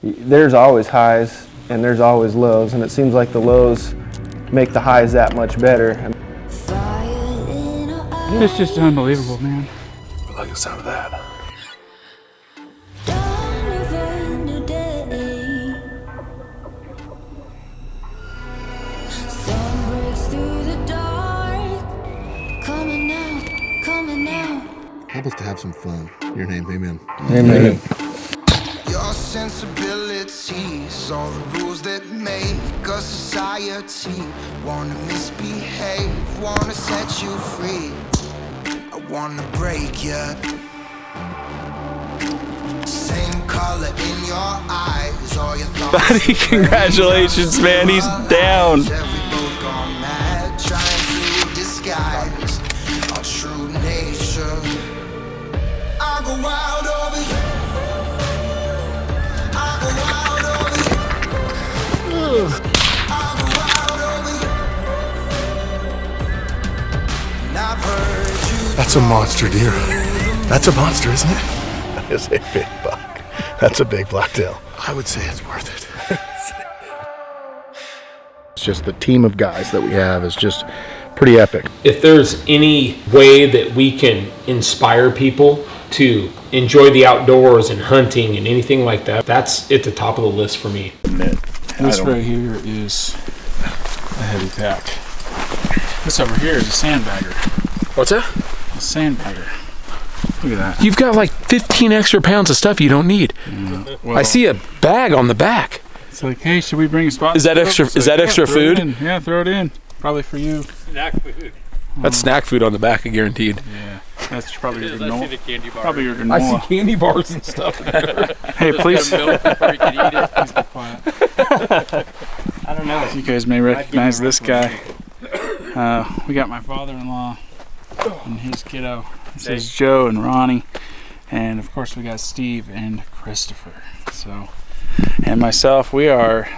there's always highs and there's always lows, and it seems like the lows make the highs that much better. It's just unbelievable, man. I like the sound of that. Help us to have some fun. Your name, amen. Amen. Your sensibilities, all the rules that make a society. Wanna misbehave, wanna set you free. I wanna break you. Same color in your eyes, all your thoughts. Buddy, congratulations, man. He's down. We both gone mad, trying to disguise our true nature. I go wild over you. I go wild over you. I go wild over you. And I've heard you. That's a monster deer. That's a monster, isn't it? That is a big buck. That's a big blacktail. I would say it's worth it. It's just the team of guys that we have is just pretty epic. If there's any way that we can inspire people to enjoy the outdoors and hunting and anything like that, that's at the top of the list for me. This right here is a heavy pack. This over here is a sandbagger. What's that? A sandbagger. Look at that. You've got like 15 extra pounds of stuff you don't need. Well, I see a bag on the back. It's like, hey, should we bring a spot? Is that extra? Is that extra throw it food? in. Yeah, throw it in. Probably for you. Snack food. That's snack food on the back, guguaranteed. Yeah, that's probably your I see granola. the candy bar. Probably your granola. candy bars and stuff. Hey, please. Milk before you can eat it. Please be quiet. I don't know. You guys may recognize this guy. We got my father-in-law and his kiddo. This is Joe and Ronnie, and of course we got Steve and Christopher. So, and myself, we are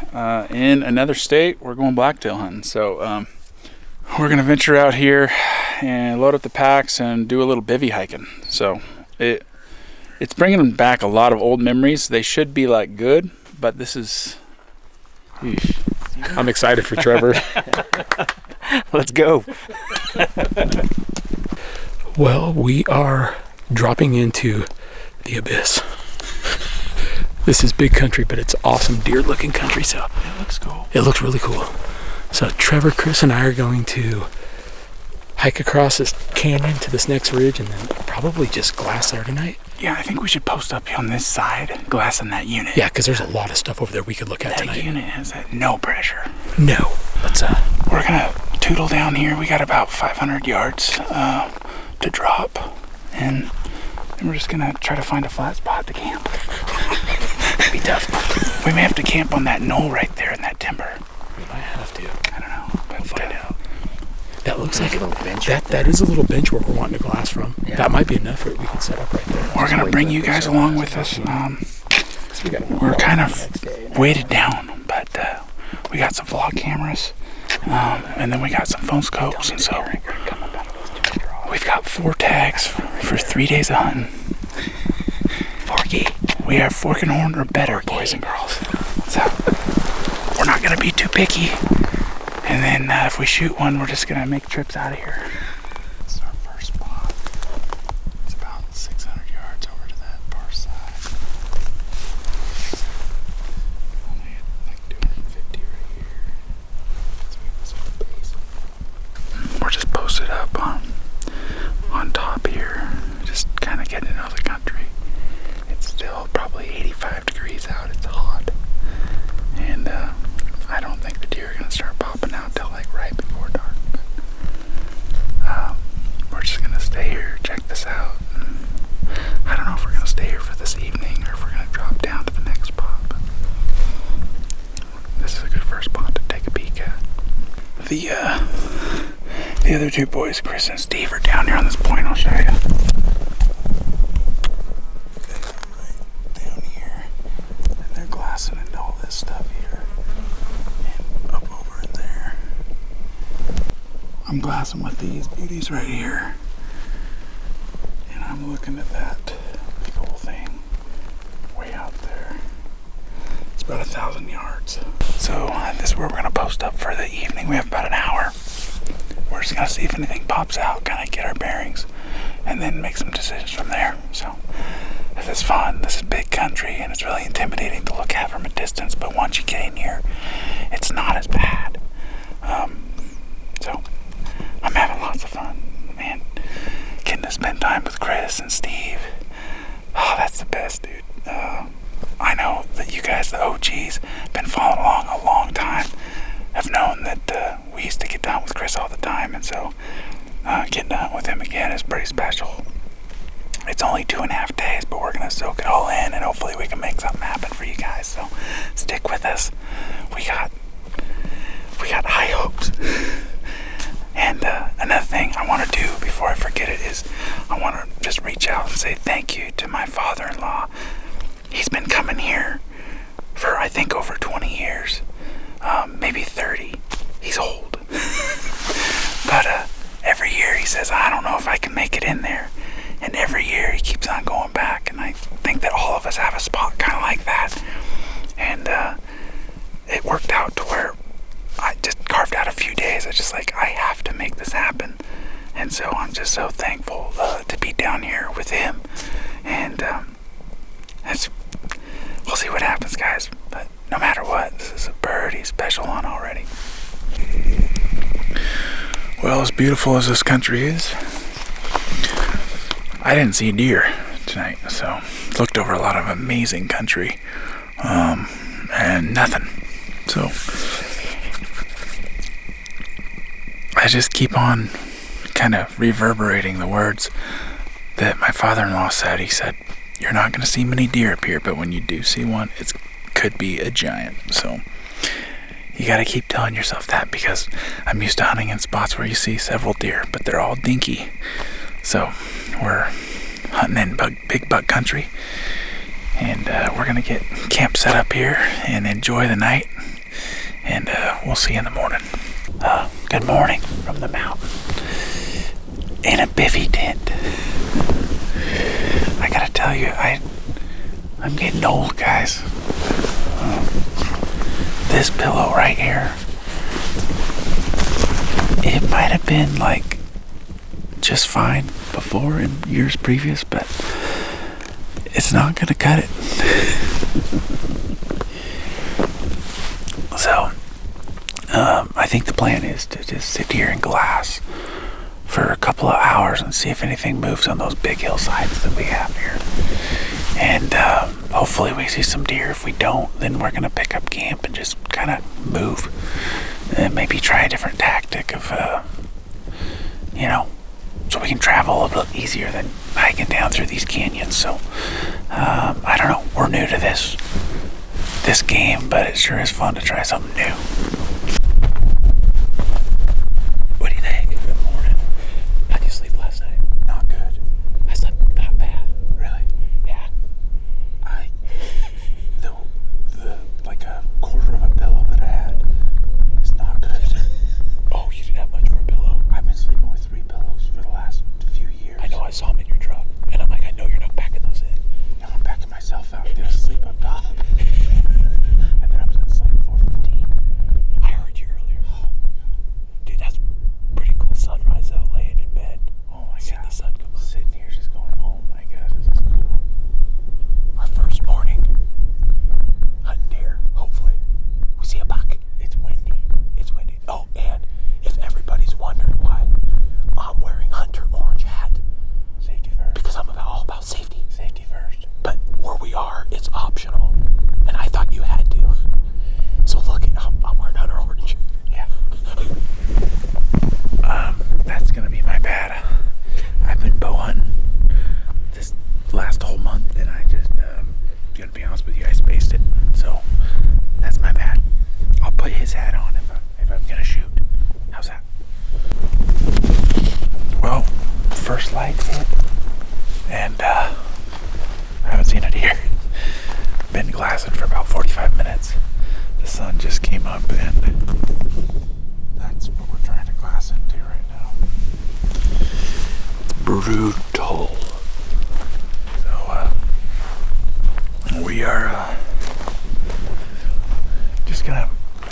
in another state. We're going blacktail hunting. So we're gonna venture out here and load up the packs and do a little bivvy hiking. So it's bringing back a lot of old memories. They should be like good, but this is. Eesh. I'm excited for Trevor. Let's go. Well, we are dropping into the abyss. This is big country, but it's awesome deer-looking country. So It looks cool. it looks really cool. So Trevor, Chris, and I are going to hike across this canyon to this next ridge, and then probably just glass there tonight. Yeah, I think we should post up on this side, glassing that unit. Yeah, because there's a lot of stuff over there we could look at That tonight. unit has that no pressure. No, let's We're gonna tootle down here. We got about 500 yards to drop, and then we're just gonna try to find a flat spot to camp. be tough. We may have to camp on that knoll right there in that timber. We might have to. I don't know. We'll find out. That looks like a little bench. That is a little bench where we're wanting to glass from. Yeah. That might be enough for it. We can set up right there. We're gonna bring you guys along with us. We're kind of weighted down, but we got some vlog cameras, and then we got some phone scopes, and so we've got 4 tags for 3 days of hunting. Forky. We are fork and horn or better, boys and girls. So we're not gonna be too picky. And then if we shoot one, we're just gonna make trips out of here. This is our first spot. It's about 600 yards over to that far side. Only like 250 right here. So we have this whole base. We're just posted up on top here, just kind of getting to know the country. It's still probably 85 degrees out. It's hot, and I don't think the deer are gonna start popping out till like right before dark. But we're just gonna stay here, check this out. And I don't know if we're gonna stay here for this evening or if we're gonna drop down to the next spot. But this is a good first spot to take a peek at. The other 2 boys, Chris and Steve, are down here on this point. I'll show you. Down here, and they're glassing into all this stuff here. Up over in there. I'm glassing with these beauties right here. And I'm looking at that big old thing way out there. It's about 1,000 yards. So this is where we're gonna post up for the evening. We have about an hour. We're just gonna see if anything pops out, kind of get our bearings, and then make some decisions from there. So this is fun. This is big country, and it's really intimidating to look at from a distance. But once you get in here, it's not as bad. So I'm having lots of fun, man. Getting to spend time with Chris and Steve. Oh, that's the best, dude. I know that you guys, the OGs, been following along a long time. Have known that we used to get to hunt with Chris all the time, and so getting to hunt with him again is pretty special. It's only 2.5 days, but we're gonna soak it all in, and hopefully we can make something happen for you guys. So stick with us. We got high hopes. And another thing I want to do before I forget it is I want to just reach out and say thank you to my father-in-law. He's been coming here for I think over 20 years, maybe 30. He's old. But every year he says, I don't know if I can make it in there. And every year he keeps on going back. And I think that all of us have a spot kind of like that. And it worked out to where I just carved out a few days. I just like, I have to make this happen. And so I'm just so thankful to be down here with him. And we'll see what happens, guys. But no matter what, this is a pretty special one already. Well, as beautiful as this country is, I didn't see a deer tonight. So looked over a lot of amazing country and nothing. So I just keep on kind of reverberating the words that my father-in-law said. He said, you're not going to see many deer up here, but when you do see one, it could be a giant. So you got to keep telling yourself that, because I'm used to hunting in spots where you see several deer, but they're all dinky. So we're hunting in big buck country, and we're going to get camp set up here and enjoy the night, and we'll see you in the morning. Good morning from the mountain in a bivvy tent. I gotta tell you, I'm getting old, guys. This pillow right here, it might have been like just fine before in years previous, but it's not gonna cut it. So I think the plan is to just sit here and glass for a couple of hours and see if anything moves on those big hillsides that we have here. And hopefully we see some deer. If we don't, then we're going to pick up camp and just kind of move. And maybe try a different tactic of, so we can travel a little easier than hiking down through these canyons. So, I don't know. We're new to this game, but it sure is fun to try something new. What do you think? Good morning. How'd you sleep last night? Not good. I slept not bad. Really? Yeah. The like a quarter of a pillow that I had is not good. Oh, you didn't have much for a pillow? I've been sleeping with 3 pillows for the last few years. I know, I saw them in your truck. And I'm like, I know you're not packing those in. No, I'm packing myself out. Get to sleep up top. I've been up since like 4:15.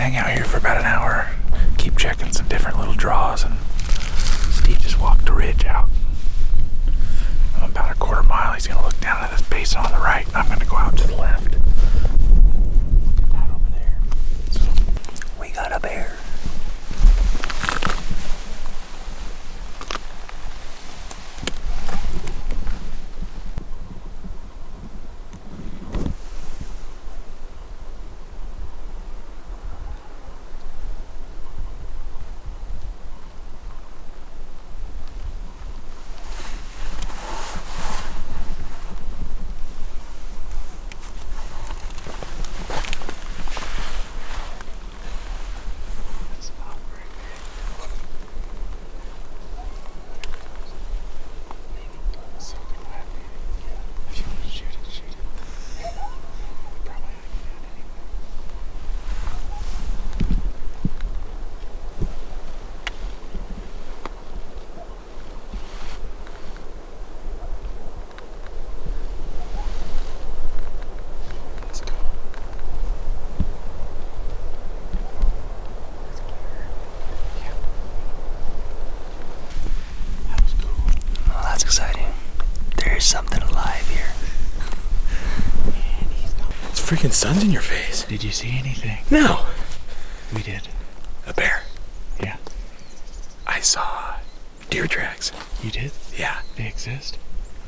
hang out here for about an hour, keep checking some different little draws, and Steve just walked the ridge out. About a quarter mile, he's gonna look down at this basin on the right. I'm gonna go out to the left. Look at that over there. So, we got a bear. Something alive here. It's freaking sun's in your face. Did you see anything? No. We did. A bear. Yeah. I saw deer tracks. You did? Yeah, They exist?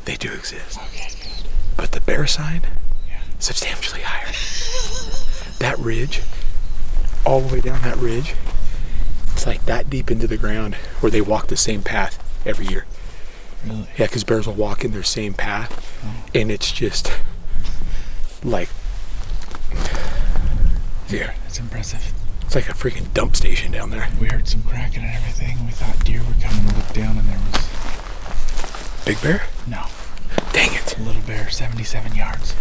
they do exist. Okay, good. But the bear sign, Yeah. substantially higher. That ridge, all the way down that ridge, it's like that deep into the ground where they walk the same path every year. Really? Yeah, because bears will walk in their same path, and it's just like, yeah, That's impressive. it's like a freaking dump station down there. We heard some cracking and everything. We thought deer were coming to look down, and there was Big bear? no. Dang it. Little bear, 77 yards.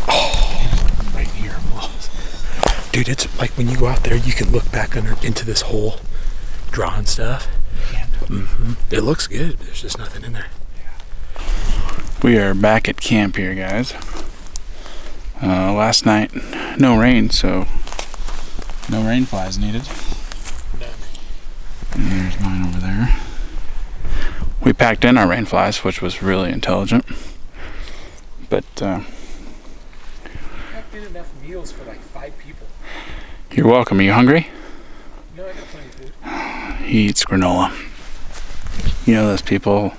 Oh, right here below us. Dude, it's like when you go out there, you can look back under into this hole, drawing stuff. It looks good, but there's just nothing in there. We are back at camp here, guys. Last night, no rain, so no rain flies needed. And there's mine over there. We packed in our rain flies, which was really intelligent. But Packed in enough meals for like 5 people. you're welcome. Are you hungry? No, I got plenty of food. He eats granola. You know those people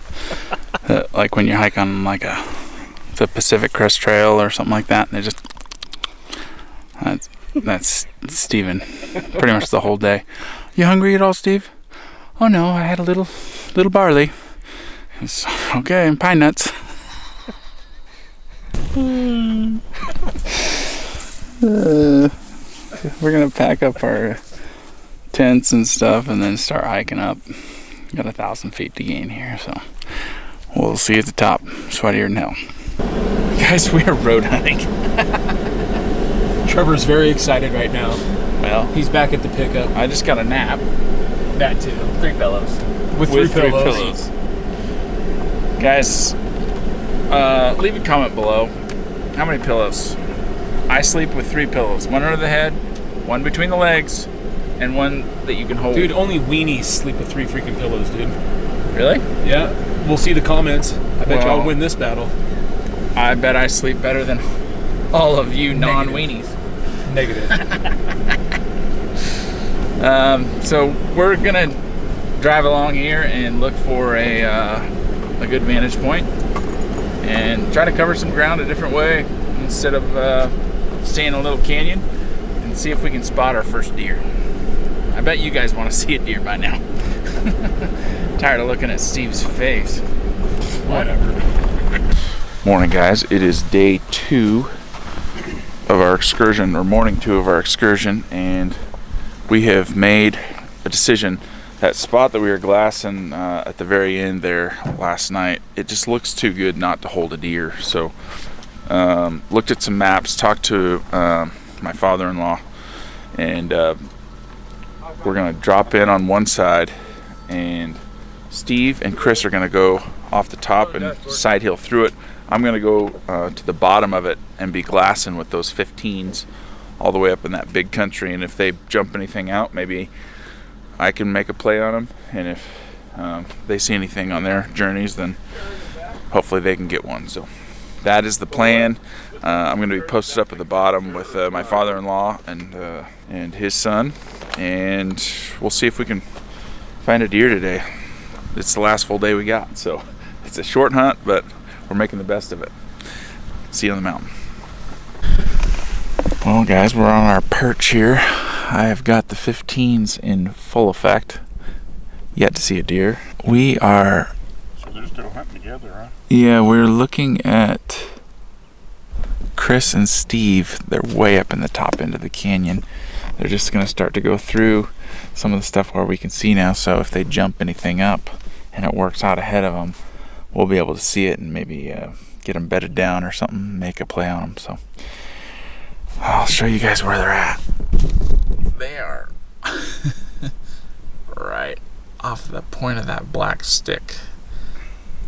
that, like when you hike on like the Pacific Crest Trail or something like that, and they just that's Steven pretty much the whole day. You hungry at all, Steve? Oh no, I had a little barley. It's, okay, and pine nuts. We're gonna pack up our tents and stuff and then start hiking up. Got 1,000 feet to gain here, so we'll see you at the top. Sweatier than hell. Guys, we are road hunting. Trevor's very excited right now. Well, He's back at the pickup. I just got a nap That too. 3 pillows. With with three three pillows. Guys, leave a comment below. How many pillows? I sleep with 3 pillows. One under the head, one between the legs, and one that you can hold. Dude, only weenies sleep with 3 freaking pillows, dude. Really? Yeah. We'll see the comments. I bet Well- y'all win this battle. I bet I sleep better than all of you non-weenies. Negative. So we're gonna drive along here and look for a good vantage point and try to cover some ground a different way instead of staying in a little canyon, and see if we can spot our first deer. I bet you guys want to see a deer by now. Tired of looking at Steve's face. Whatever. Morning, guys. It is day 2 of our excursion, or morning 2 of our excursion, and we have made a decision. That spot that we were glassing at the very end there last night, it just looks too good not to hold a deer. So looked at some maps, talked to my father-in-law, and we're gonna drop in on one side, and Steve and Chris are gonna go off the top and side hill through it. I'm gonna go to the bottom of it and be glassing with those 15s all the way up in that big country, and if they jump anything out, maybe I can make a play on them, and if they see anything on their journeys, then hopefully they can get one. So that is the plan. I'm going to be posted up at the bottom with my father-in-law and his son, and we'll see if we can find a deer today. It's the last full day we got, so it's a short hunt, but we're making the best of it. See you on the mountain. Well, guys, we're on our perch here. I have got the 15s in full effect. Yet to see a deer. We are... So they're still hunting together, huh? Yeah, we're looking at Chris and Steve. They're way up in the top end of the canyon. They're just going to start to go through some of the stuff where we can see now, so if they jump anything up and it works out ahead of them, we'll be able to see it and maybe get them bedded down or something, make a play on them. So I'll show you guys where they're at. They are right off the point of that black stick.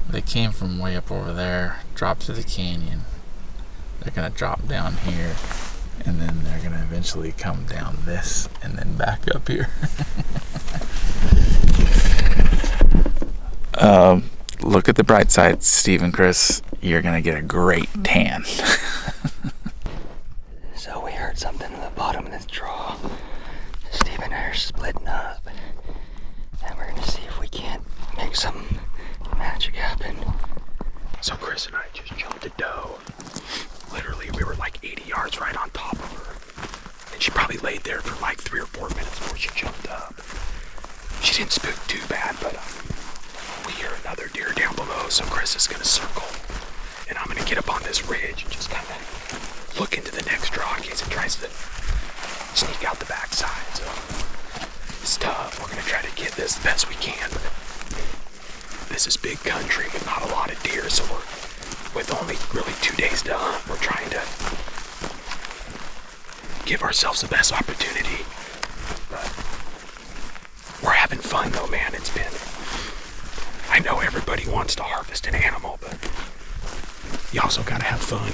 They came from way up over there, dropped to the canyon. They're gonna drop down here, and then they're gonna eventually come down this and then back up here. Look at the bright side, Steve and Chris. You're gonna get a great tan. So we heard something at the bottom of this draw. Steve and I are splitting up, and we're gonna see if we can't make some magic happen. So Chris and I just jumped a doe. Literally, we were like 80 yards right on top of her. And she probably laid there for like 3 or 4 minutes before she jumped up. She didn't spook too bad, but we hear another deer down below, so Chris is gonna circle. And I'm gonna get up on this ridge and just kind of look into the next draw in case it tries to sneak out the backside. So it's tough. We're gonna try to get this the best we can, but this is big country with not a lot of deer, so we're, with only really 2 days to hunt, we're trying to give ourselves the best opportunity. But we're having fun though, man. It's been, I know everybody wants to harvest an animal, but you also gotta have fun.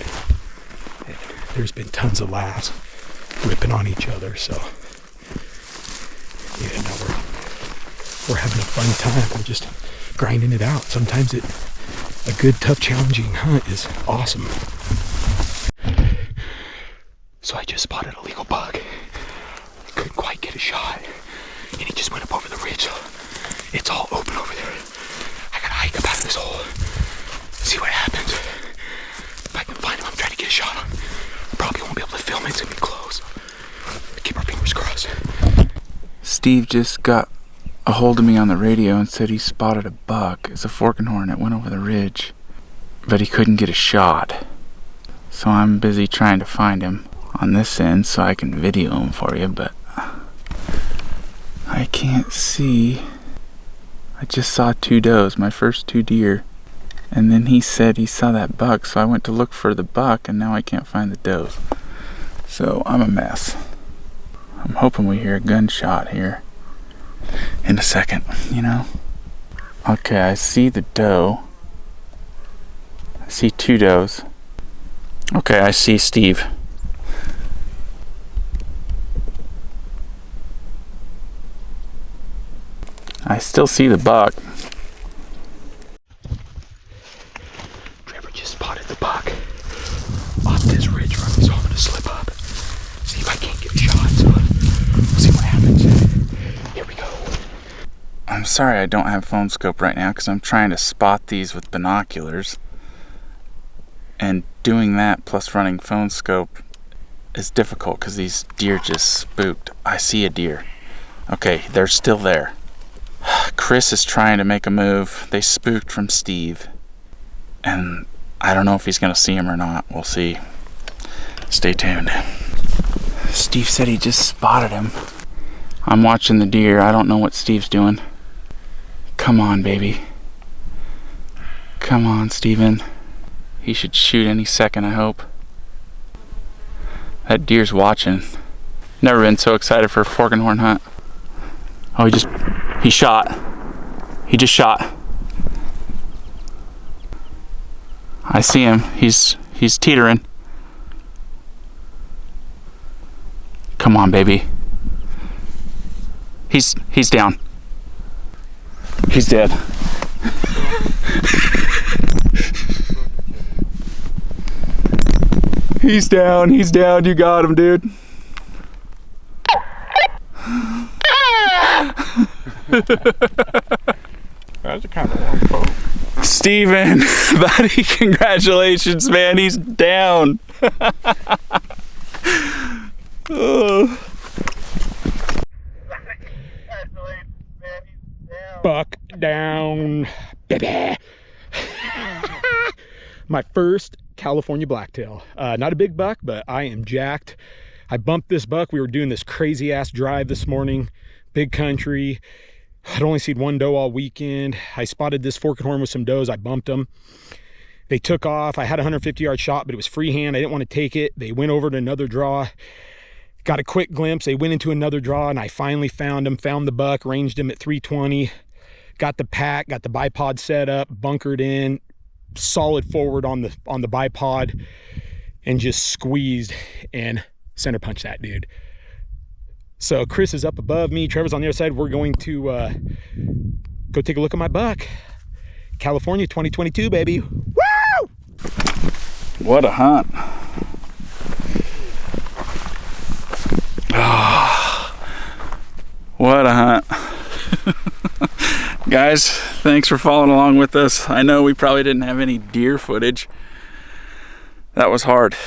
And there's been tons of laughs, ripping on each other, so yeah, no, we're having a fun time. We're just grinding it out. Sometimes a good, tough, challenging hunt is awesome. So I just spotted a legal buck. I couldn't quite get a shot, and he just went up over the ridge. So it's all open over there. I gotta hike up out of this hole, see what happens. If I can find him, I'm trying to get a shot on him. Probably won't be able to film it. It's gonna be close. Keep our fingers crossed. Steve just got a hold of me on the radio and said he spotted a buck. It's a fork and horn that went over the ridge, but he couldn't get a shot. So I'm busy trying to find him on this end so I can video him for you, but I can't see. I just saw 2 does, my first 2 deer, and then he said he saw that buck, so I went to look for the buck, and now I can't find the does. So I'm a mess. I'm hoping we hear a gunshot here in a second, you know? Okay, I see the doe. I see 2 does. Okay, I see Steve. I still see the buck. Treavor just spotted the buck off this ridge run, so I'm gonna slip up, see if I can't get a shot. So we'll see what happens. Here we go. I'm sorry I don't have phone scope right now because I'm trying to spot these with binoculars. And doing that plus running phone scope is difficult because these deer just spooked. I see a deer. Okay, they're still there. Chris is trying to make a move. They spooked from Steve. And I don't know if he's going to see him or not. We'll see. Stay tuned. Steve said he just spotted him. I'm watching the deer. I don't know what Steve's doing. Come on, baby. Come on, Steven. He should shoot any second, I hope. That deer's watching. Never been so excited for a fork and horn hunt. Oh, he shot. He just shot. I see him. He's teetering. Come on, baby. He's down. He's dead. He's down. You got him, dude. That's a kind of long boat. Steven, buddy, congratulations, man. He's down. Oh. Buck down, baby. My first California blacktail. Not a big buck, but I am jacked. I bumped this buck. We were doing this crazy ass drive this morning, big country. I'd only seen one doe all weekend. I spotted this forked horn with some does. I bumped them. They took off. I had a 150-yard shot, but it was freehand. I didn't want to take it. They went over to another draw. Got a quick glimpse. They went into another draw, and I finally found him. Found the buck, ranged him at 320. Got the pack, got the bipod set up, bunkered in, solid forward on the bipod, and just squeezed and center punched that dude. So Chris is up above me, Trevor's on the other side. We're going to go take a look at my buck. California 2022, baby. Woo! What a hunt. Oh, what a hunt. Guys, thanks for following along with us. I know we probably didn't have any deer footage. That was hard.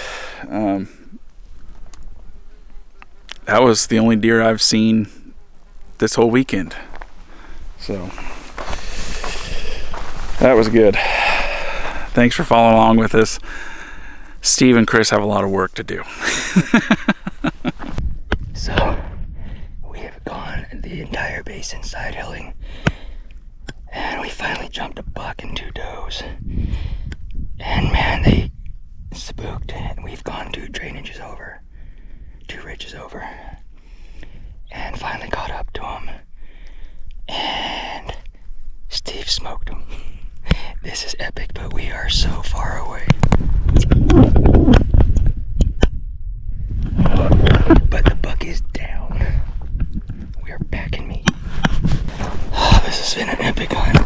That was the only deer I've seen this whole weekend. So that was good. Thanks for following along with us. Steve and Chris have a lot of work to do. So we have gone the entire basin side hilling, and we finally jumped a buck and 2 does. And man, they spooked, and we've gone 2 drainages over, 2 ridges over, and finally caught up to them. And Steve smoked them. This is epic, but we are so far away. But the buck is down. We are back in meat. Oh, this has been an epic hunt.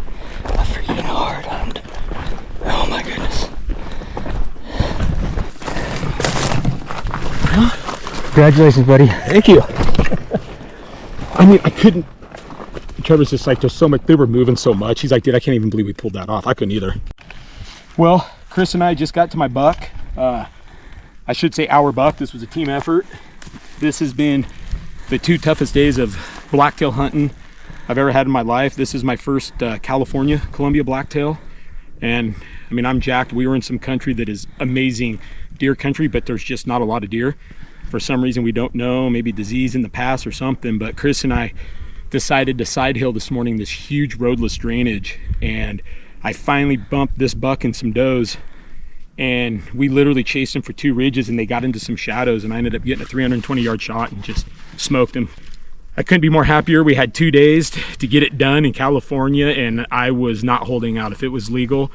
A freaking hard hunt. Oh my goodness. Congratulations, buddy. Thank you. I mean, I couldn't. Trevor's just like, there's so much, they were moving so much. He's like, dude, I can't even believe we pulled that off. I couldn't either. Well, Chris and I just got to my buck. I should say our buck. This was a team effort. This has been the 2 toughest days of blacktail hunting I've ever had in my life. This is my first California Columbia blacktail. And I mean, I'm jacked. We were in some country that is amazing deer country, but there's just not a lot of deer. For some reason, we don't know, maybe disease in the past or something, but Chris and I decided to side hill this morning, this huge roadless drainage. And I finally bumped this buck and some does, and we literally chased them for 2 ridges, and they got into some shadows, and I ended up getting a 320-yard shot and just smoked them. I couldn't be more happier. We had 2 days to get it done in California, and I was not holding out. If it was legal,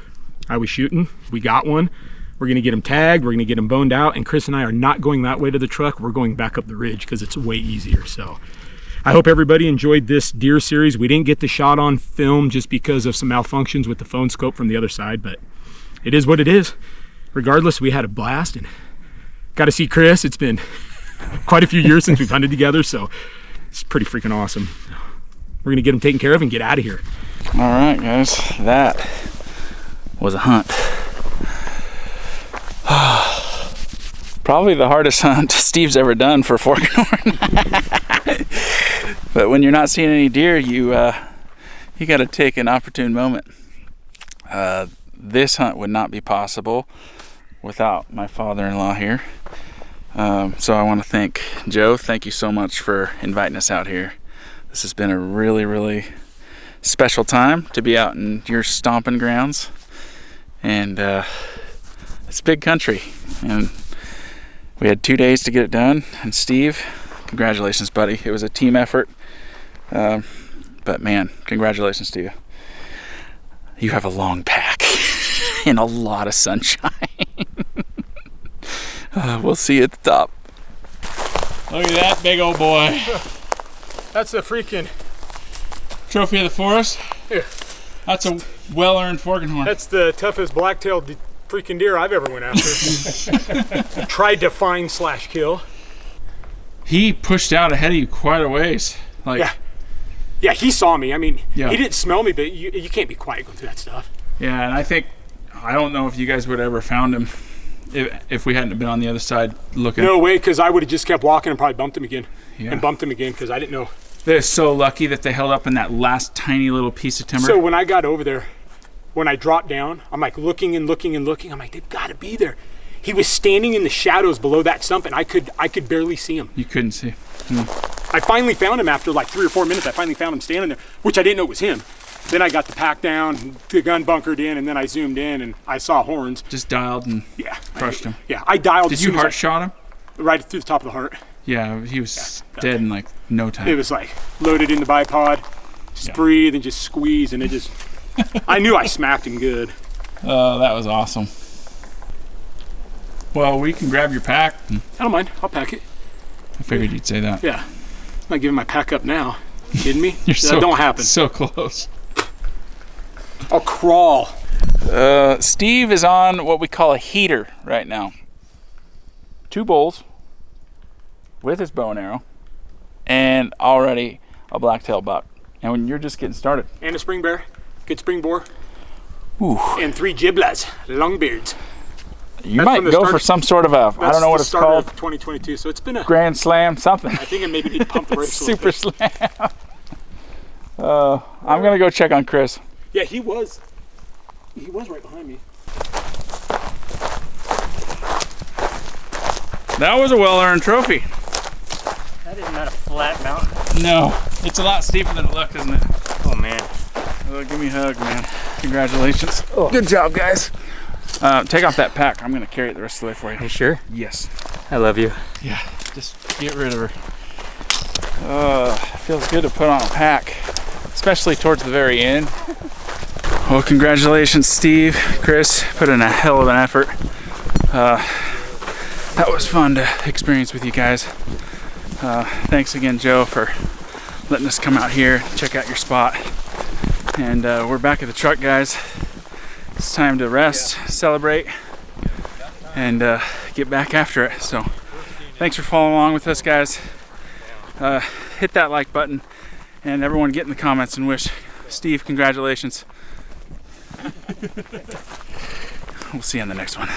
I was shooting. We got one. We're gonna get them tagged, we're gonna get them boned out, and Chris and I are not going that way to the truck. We're going back up the ridge because it's way easier. So I hope everybody enjoyed this deer series. We didn't get the shot on film just because of some malfunctions with the phone scope from the other side, but it is what it is. Regardless, we had a blast, and got to see Chris. It's been quite a few years since we've hunted together, so it's pretty freaking awesome. We're gonna get him taken care of and get out of here. All right, guys, that was a hunt. Probably the hardest hunt Steve's ever done for fork and horn. But when you're not seeing any deer, you got to take an opportune moment. This hunt would not be possible without my father-in-law here. So I want to thank Joe. Thank you so much for inviting us out here. This has been a really, really special time to be out in your stomping grounds. And it's big country. And we had 2 days to get it done. And Steve, congratulations, buddy. It was a team effort. But man, congratulations to you. You have a long pack and a lot of sunshine. We'll see you at the top. Look at that big old boy. That's a freaking Trophy of the forest. Here. That's a well-earned fork and horn. That's the toughest blacktail freaking deer I've ever went after. Tried to find / kill. He pushed out ahead of you quite a ways. Like, yeah, he saw me. I mean, Yeah. he didn't smell me, but you can't be quiet going through that stuff. yeah, and I don't know if you guys would have ever found him if we hadn't been on the other side looking. No way, because I would have just kept walking and probably bumped him again. Yeah. And bumped him again because I didn't know. They're so lucky that they held up in that last tiny little piece of timber. So when I got over there, when I dropped down, I'm like looking and looking and looking. I'm like, they've got to be there. He was standing in the shadows below that stump, and I could barely see him. You couldn't see. I finally found him after like 3 or 4 minutes. I finally found him standing there, which I didn't know was him. Then I got the pack down, the gun bunkered in, and then I zoomed in and I saw horns. Just dialed and crushed him. Yeah, I dialed. Did you heart shot him? Right through the top of the heart. Yeah, he was dead in like no time. It was like loaded in the bipod, just breathe and just squeeze, and it just. I knew I smacked him good. Oh, that was awesome. Well, we can grab your pack. I don't mind. I'll pack it. I figured you'd say that. Yeah. I'm not giving my pack up now. You kidding me? You're That don't happen. So close. I'll crawl. Steve is on what we call a heater right now. 2 bowls with his bow and arrow, and already a blacktail buck. And when you're just getting started. And a spring bear. Good spring boar. Ooh. And 3 giblas, longbeards. You That's might from the go start- for some sort of a, I don't know what it's called. Of 2022, so it's been a Grand Slam, something. I think I maybe need to pump the brakes a little Super bit. Slam. I'm gonna go check on Chris. Yeah, he was right behind me. That was a well-earned trophy. That is not a flat mountain. No, it's a lot steeper than it looked, isn't it? Oh man. Give me a hug, man. Congratulations. Good job, guys. Take off that pack. I'm gonna carry it the rest of the way for you. You sure? Yes. I love you. Yeah, just get rid of her. Feels good to put on a pack, especially towards the very end. Well, congratulations, Steve, Chris. Put in a hell of an effort. That was fun to experience with you guys. Thanks again, Joe, for letting us come out here, check out your spot. And we're back at the truck, guys. It's time to rest, celebrate, and get back after it. So thanks for following along with us, guys. Hit that like button, and everyone get in the comments and wish Steve congratulations. We'll see you on the next one.